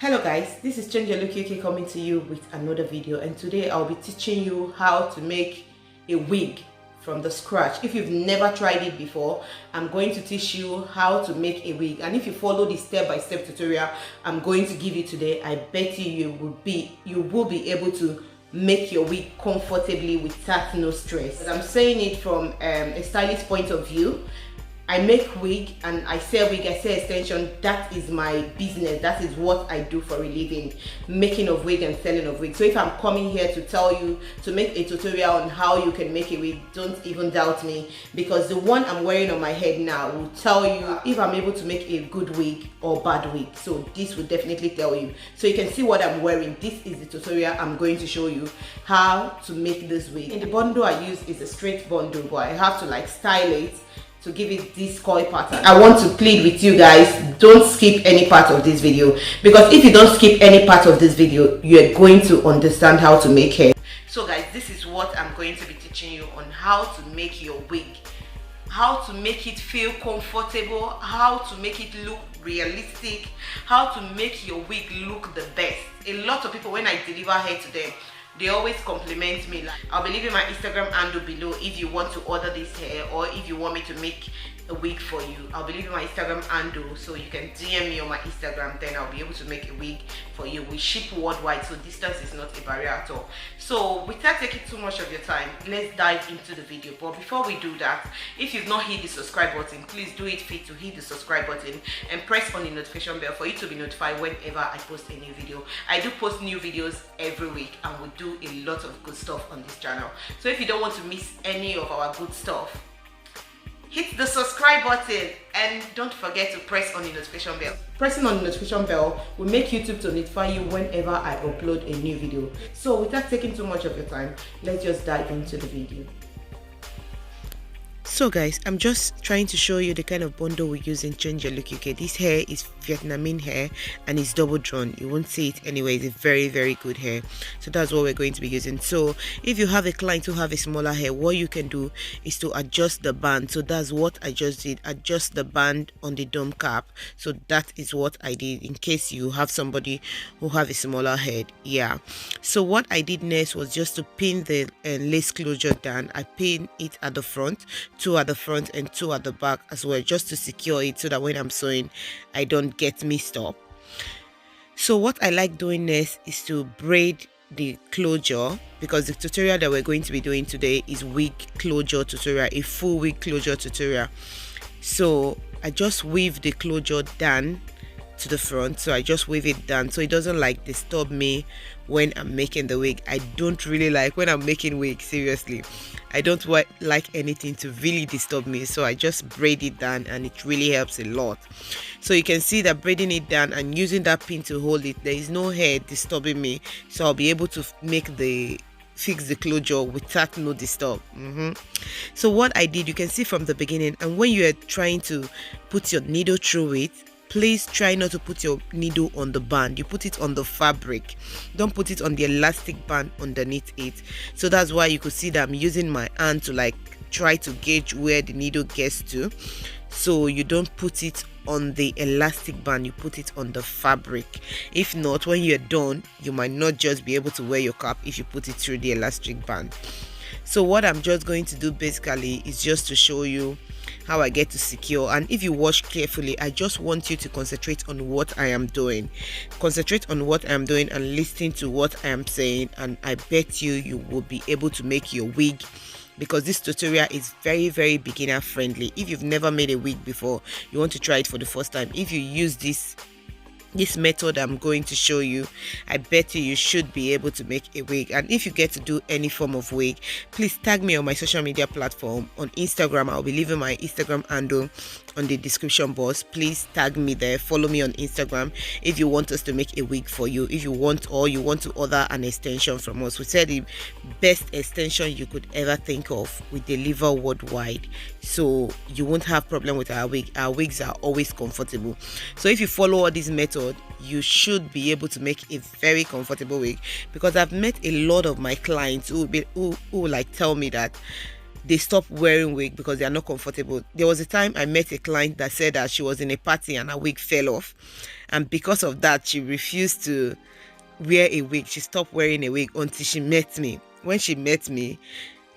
Hello guys, this is Change Your Look UK coming to you with another video, and today I'll be teaching you how to make a wig from the scratch. If you've never tried it before, I'm going to teach you how to make a wig, and if you follow the step-by-step tutorial I'm going to give you today, I bet you will be able to make your wig comfortably without no stress. I'm saying it from a stylist point of view. I make wig and I sell wig, I sell extension. That is my business. That is what I do for a living, making of wig and selling of wig. So if I'm coming here to tell you to make a tutorial on how you can make a wig, don't even doubt me, because the one I'm wearing on my head now will tell you if I'm able to make a good wig or bad wig. So this will definitely tell you. So you can see what I'm wearing. This is the tutorial I'm going to show you how to make this wig. And the bundle I use is a straight bundle, but I have to like style it to give it this coil pattern. I want to plead with you guys, don't skip any part of this video, because if you don't skip any part of this video, you're going to understand how to make hair. So guys, this is what I'm going to be teaching you on: how to make your wig, how to make it feel comfortable, how to make it look realistic, how to make your wig look the best. A lot of people, when I deliver hair to them, they always compliment me. Like, I'll be leaving my Instagram handle below if you want to order this hair, or if you want me to make a wig for you. I'll be leaving my Instagram handle, so you can DM me on my Instagram, then I'll be able to make a wig for you. We ship worldwide, so distance is not a barrier at all. So without taking too much of your time, let's dive into the video. But before we do that, if you've not hit the subscribe button, please do it fit to hit the subscribe button and press on the notification bell for you to be notified whenever I post a new video. I do post new videos every week, and we do a lot of good stuff on this channel. So if you don't want to miss any of our good stuff, hit the subscribe button and don't forget to press on the notification bell. Pressing on the notification bell will make YouTube to notify you whenever I upload a new video. So without taking too much of your time, let's just dive into the video. So guys, I'm just trying to show you the kind of bundle we use in Change Your Look UK. This hair is Vietnamese hair and it's double drawn. You won't see it anyway. It's a very good hair. So that's what we're going to be using. So if you have a client who have a smaller hair, what you can do is to adjust the band. So that's what I just did. Adjust the band on the dome cap. So that is what I did in case you have somebody who have a smaller head. Yeah. So what I did next was just to pin the lace closure down. I pin it at the front, 2 at the front and 2 at the back as well, just to secure it so that when I'm sewing I don't get mixed up. So what I like doing next is to braid the closure, because the tutorial that we're going to be doing today is wig closure tutorial, a full wig closure tutorial. So I just weave the closure down to the front. So I just weave it down so it doesn't like disturb me when I'm making the wig. I don't really like when I'm making wig, seriously. I don't like anything to really disturb me, so I just braid it down and it really helps a lot. So you can see that braiding it down and using that pin to hold it, there is no hair disturbing me, so I'll be able to fix the closure without no disturb. So what I did, you can see from the beginning, and when you are trying to put your needle through it, please try not to put your needle on the band. You put it on the fabric. Don't put it on the elastic band underneath it. So that's why you could see that I'm using my hand to like try to gauge where the needle gets to. So you don't put it on the elastic band, you put it on the fabric. If not, when you're done, you might not just be able to wear your cap if you put it through the elastic band. So what I'm just going to do basically is just to show you how I get to secure. And if you watch carefully, I just want you to concentrate on what I am doing. Concentrate on what I am doing and listen to what I am saying, and I bet you will be able to make your wig, because this tutorial is very beginner friendly. If you've never made a wig before, you want to try it for the first time, if you use this method I'm going to show you, I bet you should be able to make a wig. And if you get to do any form of wig, please tag me on my social media platform. On Instagram, I'll be leaving my Instagram handle on the description box. Please tag me there, follow me on Instagram if you want us to make a wig for you. If you want, or you want to order an extension from us, we said the best extension you could ever think of, we deliver worldwide, so you won't have problem with our wig. Our wigs are always comfortable. So if you follow all these methods, you should be able to make a very comfortable wig, because I've met a lot of my clients who like tell me that they stop wearing wig because they are not comfortable. There was a time I met a client that said that she was in a party and her wig fell off, and because of that she refused to wear a wig. She stopped wearing a wig until she met me. When she met me,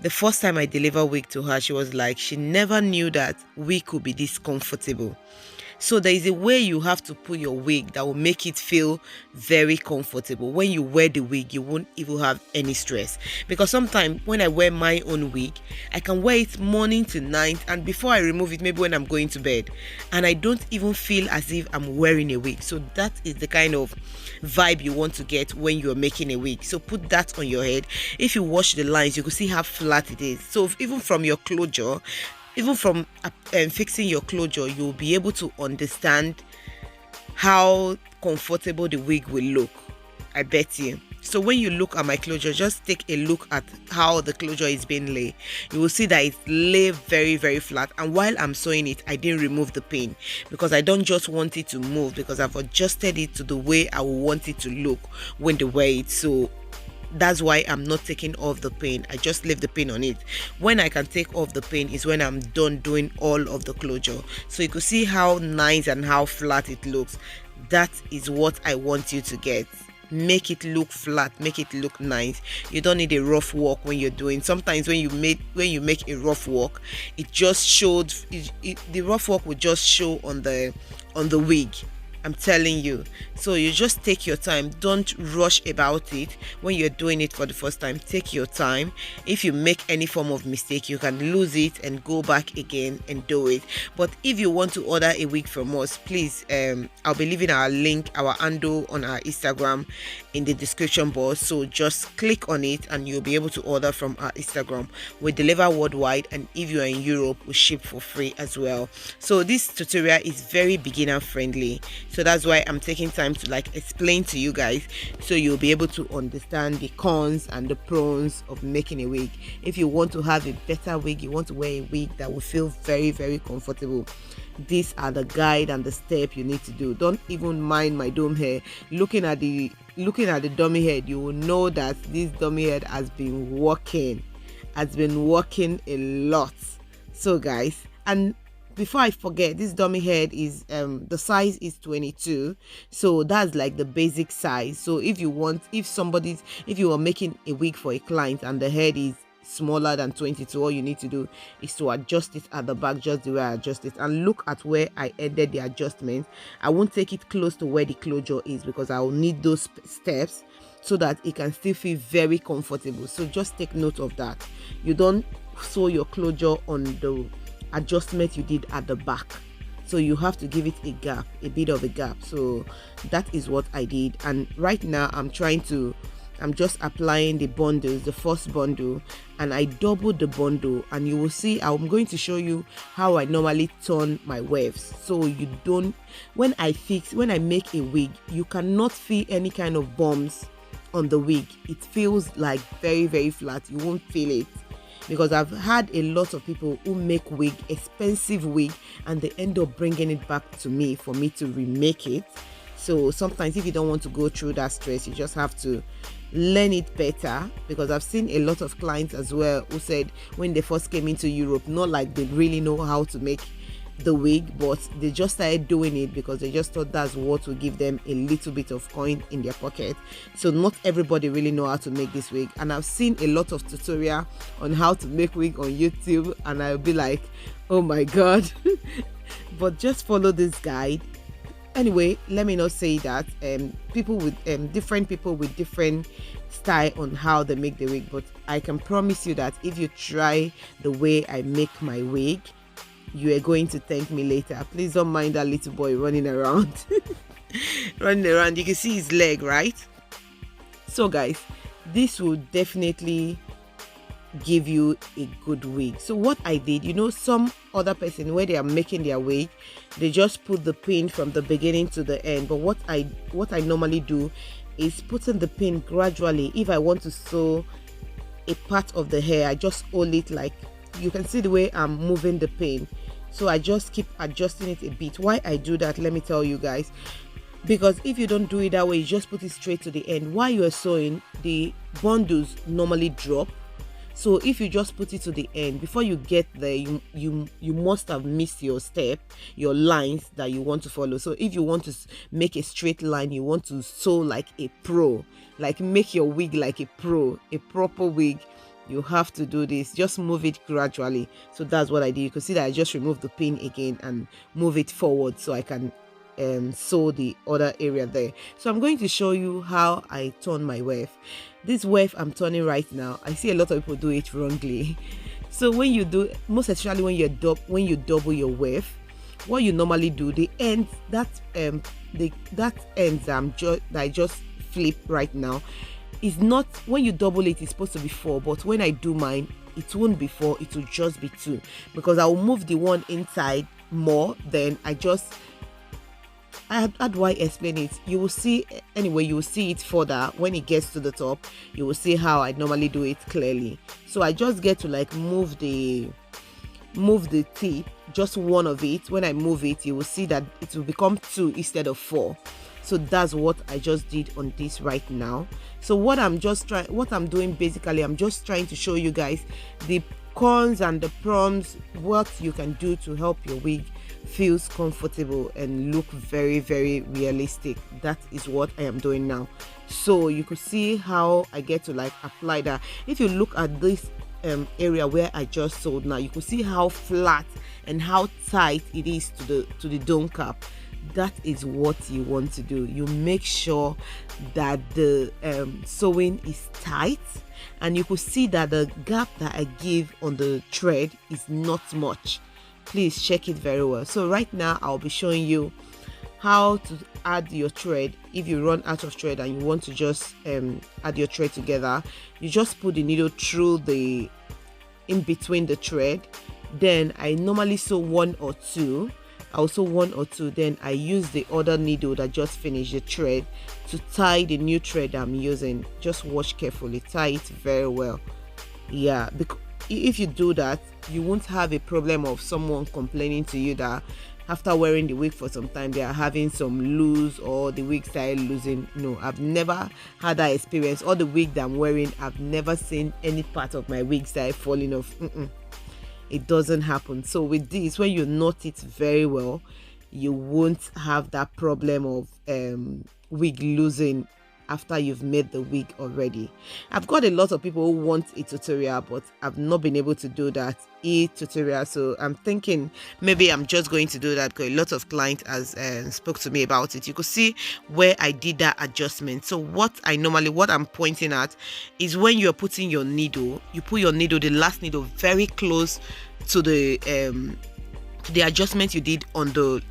the first time I delivered wig to her, she was like, she never knew that wig could be this comfortable. So there is a way you have to put your wig that will make it feel very comfortable. When you wear the wig, you won't even have any stress. Because sometimes when I wear my own wig, I can wear it morning to night, and before I remove it, maybe when I'm going to bed, and I don't even feel as if I'm wearing a wig. So that is the kind of vibe you want to get when you're making a wig. So put that on your head. If you watch the lines, you can see how flat it is. So even from your closure, even from fixing your closure, you'll be able to understand how comfortable the wig will look. I bet you. So when you look at my closure, just take a look at how the closure is being laid. You will see that it's laid very, very flat. And while I'm sewing it, I didn't remove the pin because I don't just want it to move, because I've adjusted it to the way I want it to look when they wear it. So that's why I'm not taking off the pin. I just leave the pin on it. When I can take off the pin is when I'm done doing all of the closure. So you can see how nice and how flat it looks. That is what I want you to get. Make it look flat, make it look nice. You don't need a rough work when you're doing. Sometimes when you make a rough work, it just showed the rough work will just show on the wig. I'm telling you. So you just take your time. Don't rush about it when you're doing it for the first time. Take your time. If you make any form of mistake, you can lose it and go back again and do it. But if you want to order a wig from us, please, I'll be leaving our link, our handle on our Instagram in the description box. So just click on it and you'll be able to order from our Instagram. We deliver worldwide, and if you're in Europe, we ship for free as well. So this tutorial is very beginner friendly. So that's why I'm taking time to explain to you guys, so you'll be able to understand the cons and the pros of making a wig. If you want to have a better wig, you want to wear a wig that will feel very, very comfortable, these are the guide and the step you need to do. Don't even mind my dome hair. Looking at the dummy head, you will know that this dummy head has been working a lot. So guys, and before I forget, this dummy head is the size is 22, so that's like the basic size. So if you are making a wig for a client and the head is smaller than 22, all you need to do is to adjust it at the back, just the way I adjust it. And look at where I ended the adjustment. I won't take it close to where the closure is because I will need those steps so that it can still feel very comfortable. So just take note of that. You don't sew your closure on the adjustment you did at the back, so you have to give it a gap, a bit of a gap. So that is what I did. And right now I'm just applying the bundles, the first bundle, and I doubled the bundle, and you will see I'm going to show you how I normally turn my waves. So you don't, when I make a wig, you cannot feel any kind of bumps on the wig. It feels like very, very flat. You won't feel it, because I've had a lot of people who make wig, expensive wig, and they end up bringing it back to me for me to remake it. So sometimes if you don't want to go through that stress, you just have to learn it better, because I've seen a lot of clients as well who said when they first came into Europe, not like they really know how to make the wig, but they just started doing it because they just thought that's what will give them a little bit of coin in their pocket. So not everybody really know how to make this wig, and I've seen a lot of tutorial on how to make wig on YouTube, and I'll be like, oh my god. But just follow this guide. Anyway, let me not say that different people with different style on how they make the wig, but I can promise you that if you try the way I make my wig, you are going to thank me later. Please don't mind that little boy running around. Running around. You can see his leg, right? So guys, this will definitely give you a good wig. So what I did, some other person, where they are making their wig, they just put the pin from the beginning to the end. But what I normally do is putting the pin gradually. If I want to sew a part of the hair, I just hold it, like you can see the way I'm moving the pin. So I just keep adjusting it a bit. Why I do that, let me tell you guys. Because if you don't do it that way, you just put it straight to the end. While you are sewing, the bundles normally drop. So if you just put it to the end, before you get there, you must have missed your step, your lines that you want to follow. So if you want to make a straight line, you want to sew like a pro, like make your wig like a pro, a proper wig, you have to do this. Just move it gradually. So that's what I did. You can see that I just removed the pin again and move it forward so I can sew the other area there. So I'm going to show you how I turn my weft. This weft I'm turning right now, I see a lot of people do it wrongly. So when you do, most especially when you double your weft, what you normally do, the ends that ends that I just flip right now is not, when you double it, it's supposed to be 4, but when I do mine, it won't be 4, it will just be 2, because I will move the one inside more. Then how do I explain it? You will see, anyway, you will see it further when it gets to the top. You will see how I normally do it clearly. So I just get to like move the tip, just one of it. When I move it, you will see that it will become 2 instead of 4. So that's what I just did on this right now. So what I'm doing basically, I'm just trying to show you guys the cons and the pros, what you can do to help your wig feels comfortable and look very, very realistic. That is what I am doing now. So you could see how I get to like apply that. If you look at this area where I just sewed now, you can see how flat and how tight it is to the dome cap. That is what you want to do. You make sure that the sewing is tight, and you could see that the gap that I give on the thread is not much. Please check it very well. So right now I'll be showing you how to add your thread. If you run out of thread and you want to just add your thread together, you just put the needle through the in between the thread. Then I normally sew 1 or 2. I'll sew 1 or 2. Then I use the other needle that just finished the thread to tie the new thread I'm using. Just watch carefully, tie it very well. Yeah, because if you do that, you won't have a problem of someone complaining to you that after wearing the wig for some time they are having some loose or the wig style losing. No, I've never had that experience. All the wig that I'm wearing, I've never seen any part of my wig style falling off. It doesn't happen. So with this, when you knot it very well, you won't have that problem of wig losing after you've made the wig already. I've got a lot of people who want a tutorial, but I've not been able to do that tutorial. So I'm thinking maybe I'm just going to do that because a lot of clients has spoke to me about it. You could see where I did that adjustment. So what I'm pointing at is when you're putting your needle, you put your needle, the last needle, very close to the adjustment you did on the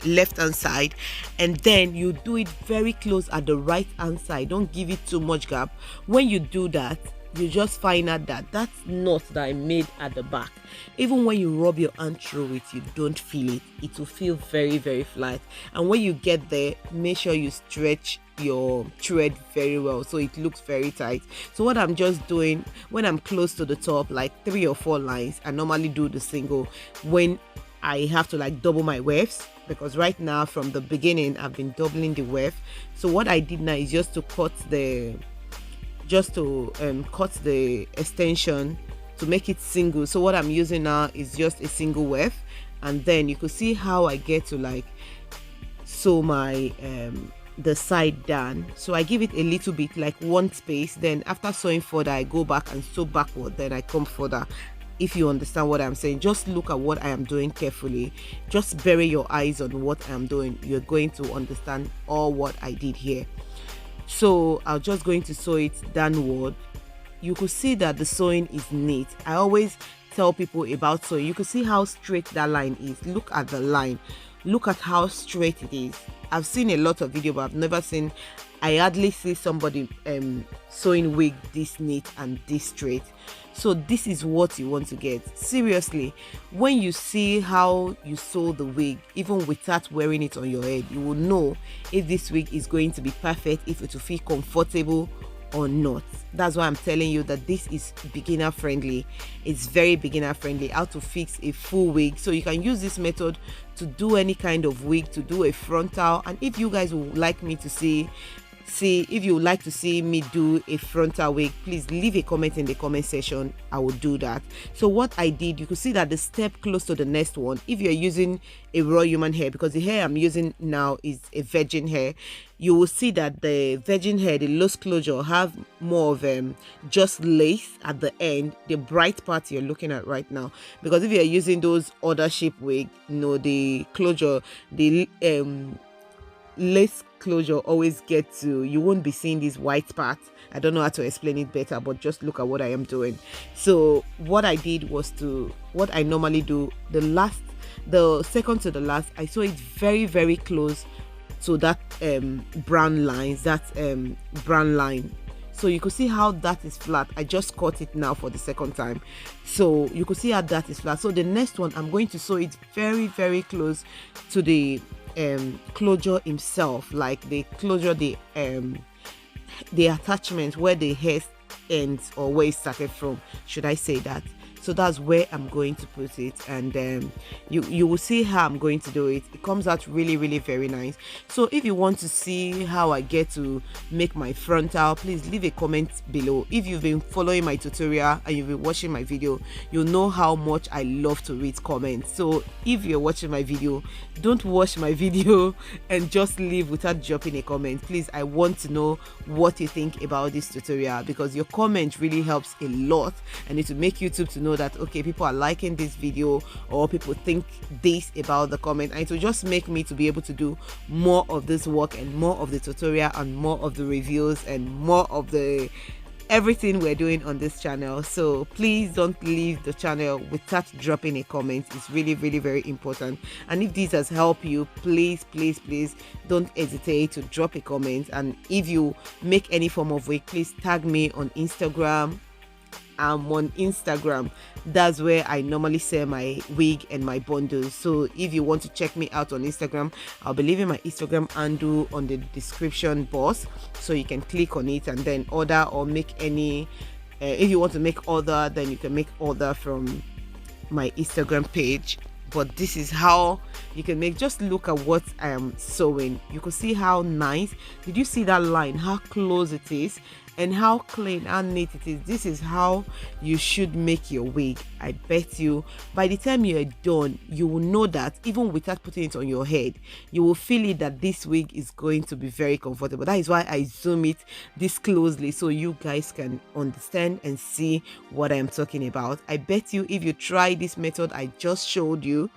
left hand side, and then you do it very close at the right hand side. Don't give it too much gap. When you do that, you just find out that that knot that I made at the back, even when you rub your hand through it, you don't feel it. It will feel very, very flat. And when you get there, make sure you stretch your thread very well so it looks very tight. So what I'm just doing when I'm close to the top, like 3 or 4 lines, I normally do the single. When I have to like double my wefts, because right now from the beginning I've been doubling the weft. So what I did now is just to cut the extension to make it single. So what I'm using now is just a single weft, and then you could see how I get to like sew my the side down. So I give it a little bit, like 1 space, then after sewing further I go back and sew backward, then I come further. If you understand what I'm saying, just look at what I am doing carefully. Just bury your eyes on what I am doing. You're going to understand all what I did here. So I'm just going to sew it downward. You could see that the sewing is neat. I always tell people about sewing. You can see how straight that line is. Look at the line. Look at how straight it is. I've seen a lot of video, but I hardly see somebody sewing wig this neat and this straight. So this is what you want to get. Seriously, when you see how you sew the wig, even without wearing it on your head, you will know if this wig is going to be perfect, if it will feel comfortable or not. That's why I'm telling you that this is beginner friendly. It's very beginner friendly. How to fix a full wig. So you can use this method to do any kind of wig, to do a frontal. And if you guys would like me to see see, if you would like to see me do a frontal wig, please leave a comment in the comment section. I will do that. So what I did, you could see that the step close to the next one, if you're using a raw human hair, because the hair I'm using now is a virgin hair, you will see that the virgin hair, the loose closure, have more of just lace at the end, the bright part you're looking at right now. Because if you're using those other shape wig, the closure, the lace closure always get to, you won't be seeing this white part. I don't know how to explain it better, but just look at what I am doing. So what I did was what I normally do, the second to the last, I saw it very, very close to that brown line, brown line. So you could see how that is flat. I just cut it now for the second time, so you could see how that is flat. So the next one, I'm going to sew it very, very close to the closure himself, like the closure, the attachment where the hair ends, or where it started from, should I say that. So that's where I'm going to put it, and you will see how I'm going to do it. It comes out really, really very nice. So if you want to see how I get to make my frontal, please leave a comment below. If you've been following my tutorial and you've been watching my video, you'll know how much I love to read comments. So if you're watching my video, don't watch my video and just leave without dropping a comment. Please, I want to know what you think about this tutorial, because your comment really helps a lot, and it will make YouTube to know that, okay, people are liking this video, or people think this about the comment, and it will just make me to be able to do more of this work, and more of the tutorial, and more of the reviews, and more of the everything we're doing on this channel. So please don't leave the channel without dropping a comment. It's really, really very important. And if this has helped you, please, please, please don't hesitate to drop a comment. And if you make any form of wig, please tag me on Instagram. I'm on Instagram. That's where I normally sell my wig and my bundles. So if you want to check me out on Instagram, I'll be leaving my Instagram handle on the description box, so you can click on it and then order, or make any if you want to make order, then you can make order from my Instagram page. But this is how you can make. Just look at what I am sewing. You can see how nice. Did you see that line, how close it is, and how clean and neat it is? This is how you should make your wig. I bet you by the time you are done, you will know that even without putting it on your head, you will feel it, that this wig is going to be very comfortable. That is why I zoom it this closely, so you guys can understand and see what I am talking about. I bet you if you try this method I just showed you,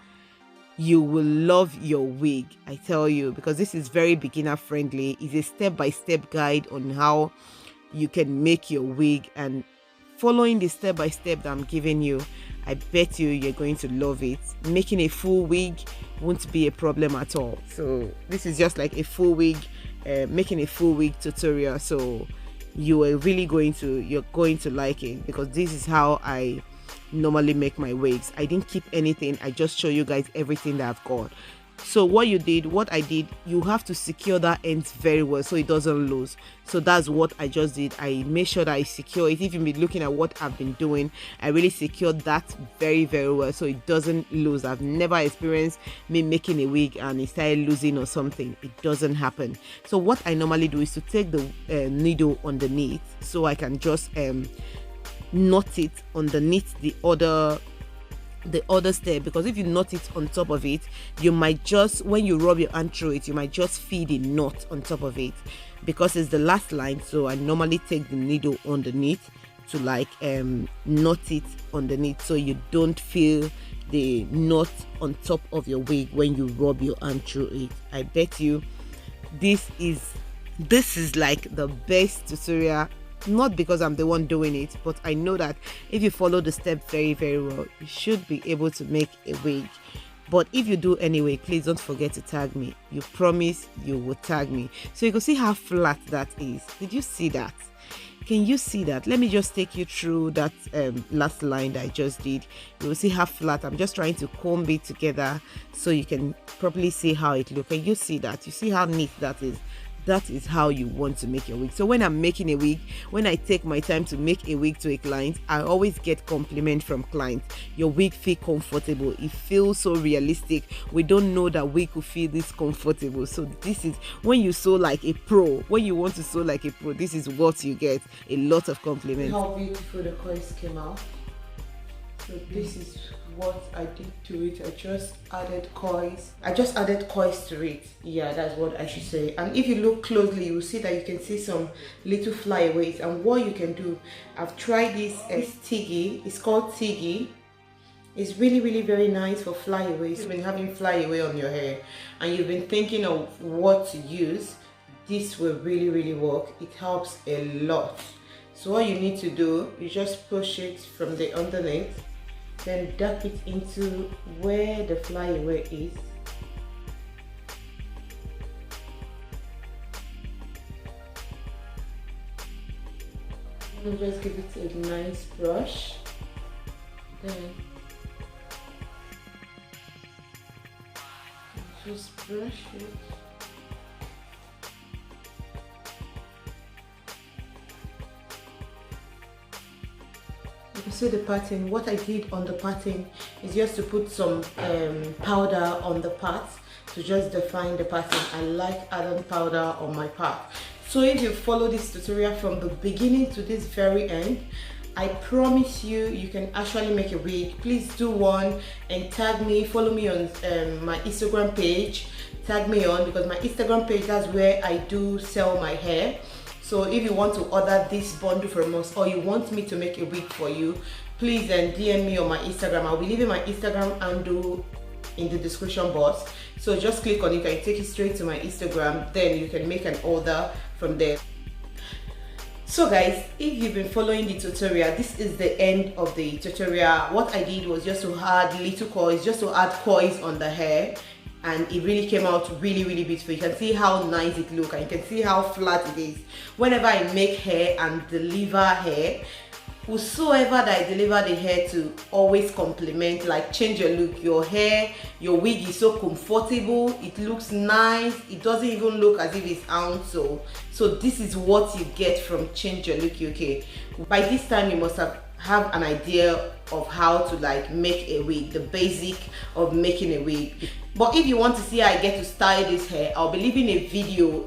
you will love your wig, I tell you, because this is very beginner friendly. It's a step-by-step guide on how you can make your wig, and following the step-by-step that I'm giving you, I bet you're going to love it. Making a full wig won't be a problem at all. So this is just like a full wig, making a full wig tutorial. So you're going to like it, because this is how I normally make my wigs. I didn't keep anything. I just show you guys everything that I've got. So what I did, you have to secure that end very well so it doesn't lose. So that's what I just did. I made sure that I secure it. If you've been looking at what I've been doing, I really secured that very, very well so it doesn't lose. I've never experienced me making a wig and it started losing or something. It doesn't happen. So what I normally do is to take the needle underneath, so I can just knot it underneath the other step, because if you knot it on top of it, you might just, when you rub your hand through it, you might just feed a knot on top of it, because it's the last line. So I normally take the needle underneath to like knot it underneath, so you don't feel the knot on top of your wig when you rub your hand through it. I bet you this is like the best tutorial. Not because I'm the one doing it, but I know that if you follow the step very, very well, you should be able to make a wig. But if you do anyway, please don't forget to tag me. You promise you will tag me. So you can see how flat that is. Did you see that? Can you see that? Let me just take you through that last line that I just did. You will see how flat. I'm just trying to comb it together so you can properly see how it looks. Can you see that? You see how neat that is? that is how you want to make your wig. So when I'm making a wig, when I take my time to make a wig to a client, I always get compliment from clients. Your wig feel comfortable, it feels so realistic. We don't know that wig could feel this comfortable. So this is when you sew like a pro, when you want to sew like a pro, this is what you get, a lot of compliments. How beautiful the coils came out. So this is what I did to it. I just added coils to it. Yeah, that's what I should say. And if you look closely, you will see that you can see some little flyaways. And what you can do, I've tried this Tiggy. It's called Tiggy. It's really, really very nice for flyaways. You've been having flyaway on your hair and you've been thinking of what to use, this will really, really work. It helps a lot. So what you need to do, you just push it from the underneath, then duck it into where the flyaway is. And just give it a nice brush. Then just brush it. You can see the pattern. What I did on the pattern is just to put some powder on the parts to just define the pattern. I like adding powder on my part. So if you follow this tutorial from the beginning to this very end, I promise you, you can actually make a wig. Please do one and tag me, follow me on my Instagram page. Tag me on, because my Instagram page, that's where I do sell my hair. So if you want to order this bundle from us, or you want me to make a wig for you, please then DM me on my Instagram. I'll be leaving my Instagram handle in the description box. So just click on it and take it straight to my Instagram. Then you can make an order from there. So guys, if you've been following the tutorial, this is the end of the tutorial. What I did was just to add little coils, just to add coils on the hair. And it really came out really, really beautiful. You can see how nice it looks, and you can see how flat it is. Whenever I make hair and deliver hair, whosoever that I deliver the hair to always compliment, like, change your look. Your hair, your wig is so comfortable, it looks nice, it doesn't even look as if it's out. So this is what you get from Change Your Look UK. By this time you must have an idea of how to like make a wig, the basic of making a wig. But if you want to see how I get to style this hair, I'll be leaving a video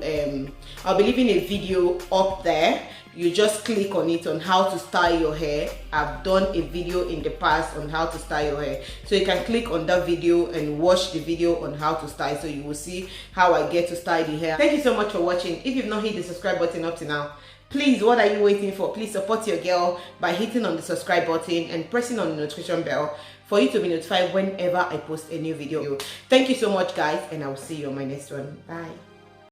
up there. You just click on it on how to style your hair. I've done a video in the past on how to style your hair, so you can click on that video and watch the video on how to style, so you will see how I get to style the hair. Thank you so much for watching. If you've not hit the subscribe button up to now, please, what are you waiting for? Please support your girl by hitting on the subscribe button and pressing on the notification bell for you to be notified whenever I post a new video. Thank you so much guys, and I will see you on my next one. Bye.